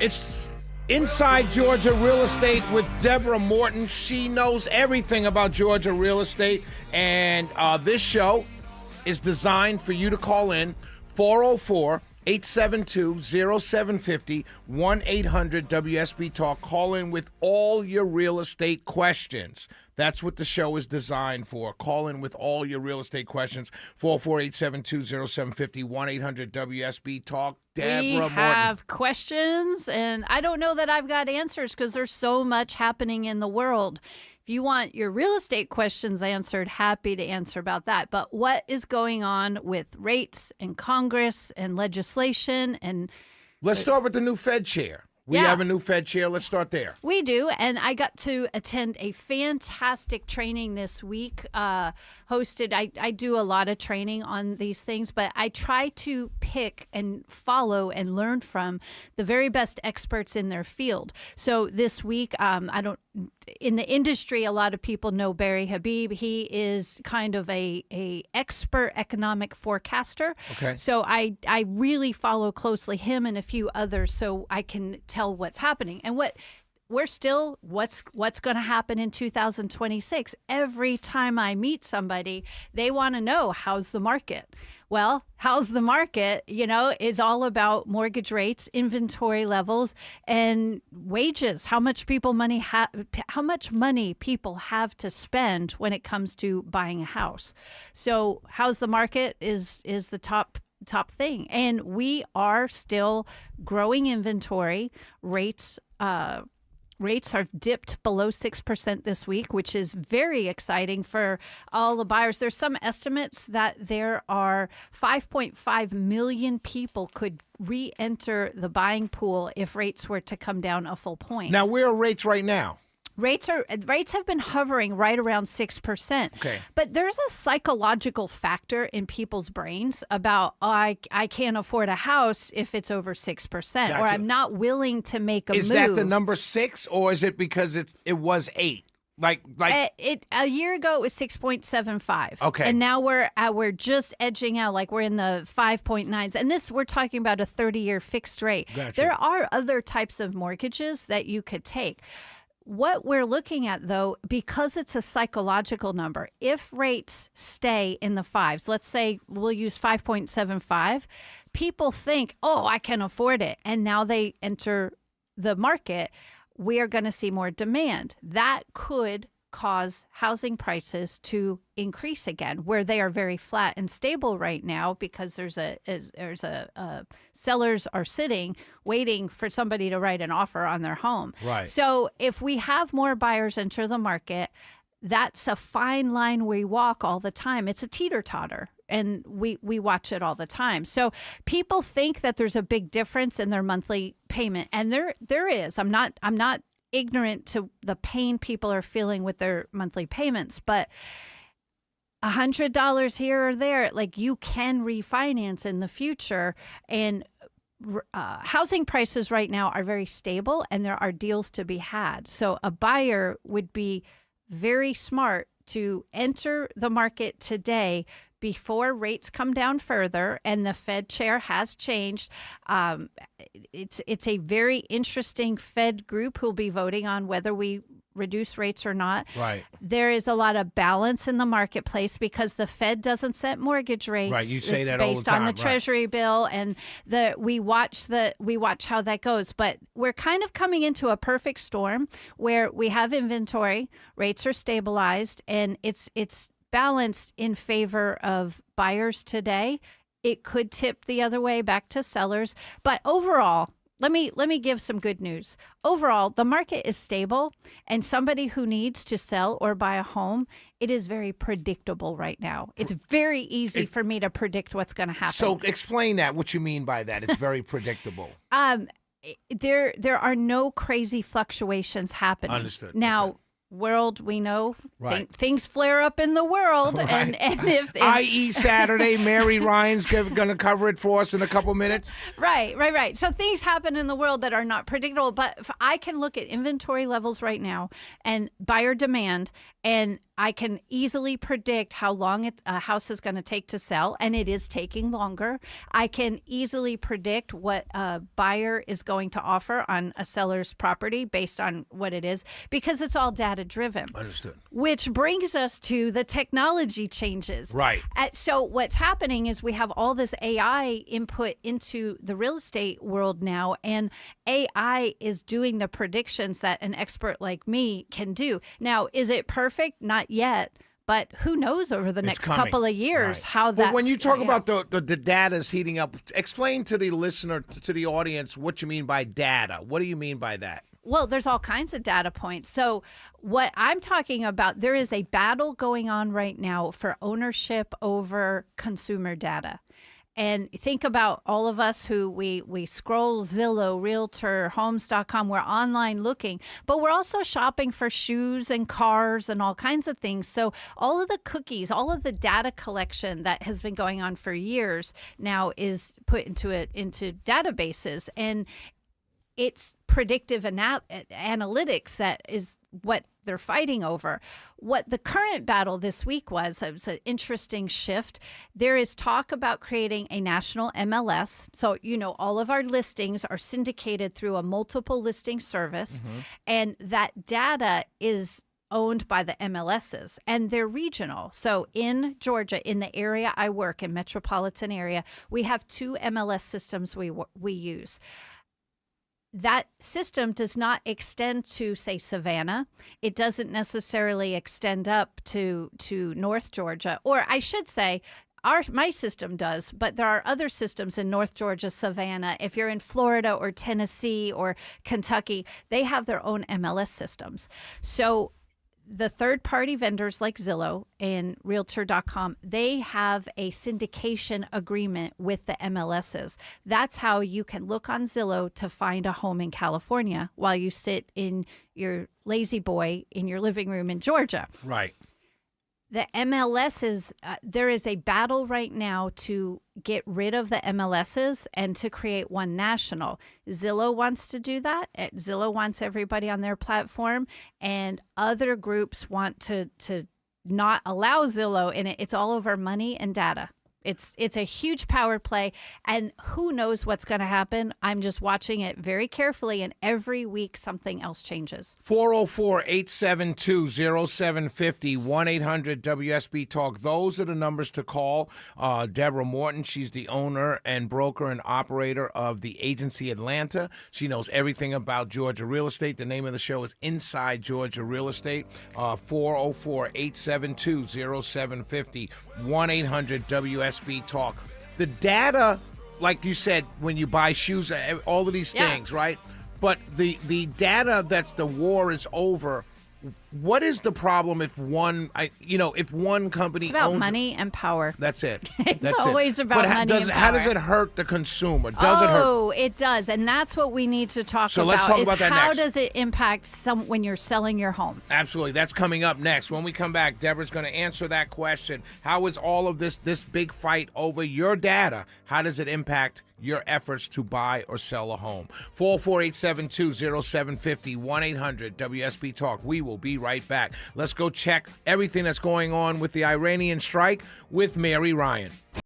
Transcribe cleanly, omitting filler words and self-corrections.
It's Inside Georgia Real Estate with Deborah Morton. She knows everything about Georgia real estate, and this show is designed for you to call in 404-872-0750, 1-800-WSB-TALK. Call in with all your real estate questions. That's what the show is designed for. Call in with all your real estate questions. 404-872-0750, 1-800-WSB-TALK. Deborah we Morton. have questions, and I don't know that I've got answers because there's so much happening in the world. If you want your real estate questions answered, happy to answer about that. But what is going on with rates and Congress and legislation? And Let's start with the new Fed chair. We have a new Fed chair. Let's start there. We do, and I got to attend a fantastic training this week, hosted. I do a lot of training on these things, but I try to pick and follow and learn from the very best experts in their field. So this week, in the industry, a lot of people know Barry Habib. He is kind of a expert economic forecaster. Okay. So I really follow closely him and a few others so I can tell what's happening and what's going to happen in 2026. Every time I meet somebody, they want to know, how's the market? Well, how's the market? It's all about mortgage rates, inventory levels, and wages. How much money people have to spend when it comes to buying a house. So, how's the market is the top thing, and we are still growing inventory. Rates have dipped below 6% this week, which is very exciting for all the buyers. There's some estimates that there are 5.5 million people could re-enter the buying pool if rates were to come down a full point. Now, where are rates right now? Rates have been hovering right around 6%. Okay. But there's a psychological factor in people's brains about, I can't afford a house if it's over 6%, Gotcha. or I'm not willing to make a move. Is that the number 6, or is it because it was 8? Like a year ago it was 6.75. Okay. And now we're just edging out, like we're in the 5.9s. And this, we're talking about a 30-year fixed rate. Gotcha. There are other types of mortgages that you could take. What we're looking at, though, because it's a psychological number, if rates stay in the 5s, let's say we'll use 5.75, people think, oh, I can afford it. And now they enter the market. We are going to see more demand. That could cause housing prices to increase again, where they are very flat and stable right now because there's a sellers are sitting waiting for somebody to write an offer on their home. Right. So if we have more buyers enter the market, that's a fine line we walk all the time. It's a teeter-totter, and we watch it all the time. So people think that there's a big difference in their monthly payment, and there is. I'm not ignorant to the pain people are feeling with their monthly payments, but $100 here or there, like, you can refinance in the future. And housing prices right now are very stable, and there are deals to be had. So a buyer would be very smart to enter the market today before rates come down further, and the Fed chair has changed. It's a very interesting Fed group who'll be voting on whether we reduce rates or not. Right. There is a lot of balance in the marketplace because the Fed doesn't set mortgage rates. Right, you say it's that all the based time, on the right. Treasury bill, and we watch how that goes. But we're kind of coming into a perfect storm where we have inventory, rates are stabilized, and it's balanced in favor of buyers today. It could tip the other way back to sellers, but overall, let me give some good news. Overall, the market is stable, and somebody who needs to sell or buy a home, it is very predictable right now. It's very easy for me to predict what's going to happen. So explain that, what you mean by that. It's very predictable. There are no crazy fluctuations happening. Understood. Now, Okay. world, we know Right. things flare up in the world. Right. And if I.e. Saturday, Mary Ryan's going to cover it for us in a couple minutes. Right. So things happen in the world that are not predictable, but if I can look at inventory levels right now and buyer demand, and I can easily predict how long a house is going to take to sell, and it is taking longer. I can easily predict what a buyer is going to offer on a seller's property based on what it is, because it's all data driven. Understood. Which brings us to the technology changes. Right. So what's happening is we have all this AI input into the real estate world now, and AI is doing the predictions that an expert like me can do. Now, is it perfect? Not yet. But who knows over the next couple of years how that. But when you talk about the data is heating up, explain to the listener, to the audience, what you mean by data. What do you mean by that? Well, there's all kinds of data points. So what I'm talking about, there is a battle going on right now for ownership over consumer data. And think about all of us who we scroll Zillow, Realtor, Homes.com. We're online looking, but we're also shopping for shoes and cars and all kinds of things. So all of the cookies, all of the data collection that has been going on for years now is put into databases, and it's predictive analytics that is what they're fighting over. What the current battle this week was, it was an interesting shift. There is talk about creating a national MLS. So, all of our listings are syndicated through a multiple listing service, and that data is owned by the MLSs, and they're regional. So in Georgia, in the area I work in, metropolitan area, we have 2 MLS systems we use. That system does not extend to, say, Savannah. It doesn't necessarily extend up to North Georgia, or I should say, my system does, but there are other systems in North Georgia, Savannah. If you're in Florida or Tennessee or Kentucky, they have their own MLS systems. So the third-party vendors like Zillow and Realtor.com, they have a syndication agreement with the MLSs. That's how you can look on Zillow to find a home in California while you sit in your lazy boy in your living room in Georgia. Right. The MLSs, there is a battle right now to get rid of the MLSs and to create one national. Zillow wants to do that. Zillow wants everybody on their platform, and other groups want to not allow Zillow in it. It's all over money and data. It's a huge power play, and who knows what's going to happen. I'm just watching it very carefully, and every week something else changes. 404-872-0750, 1-800-WSB-TALK. Those are the numbers to call. Deborah Morton, she's the owner and broker and operator of the agency Atlanta. She knows everything about Georgia real estate. The name of the show is Inside Georgia Real Estate. 404-872-0750, 1-800-WSB Talk. The data, like you said, when you buy shoes, all of these things, right? But the data that's the war is over. What is the problem if one company It's about owns money and power. That's it. It's always about money and power. How does it hurt the consumer? Does it hurt? Oh, it does. And that's what we need to talk So about. let's talk about that how next. does it impact when you're selling your home? Absolutely. That's coming up next. When we come back, Deborah's going to answer that question. How is all of this big fight over your data, how does it impact your efforts to buy or sell a home? 404-872-0750, 1-800-WSB Talk. We will be right back. Let's go check everything that's going on with the Iranian strike with Mary Ryan.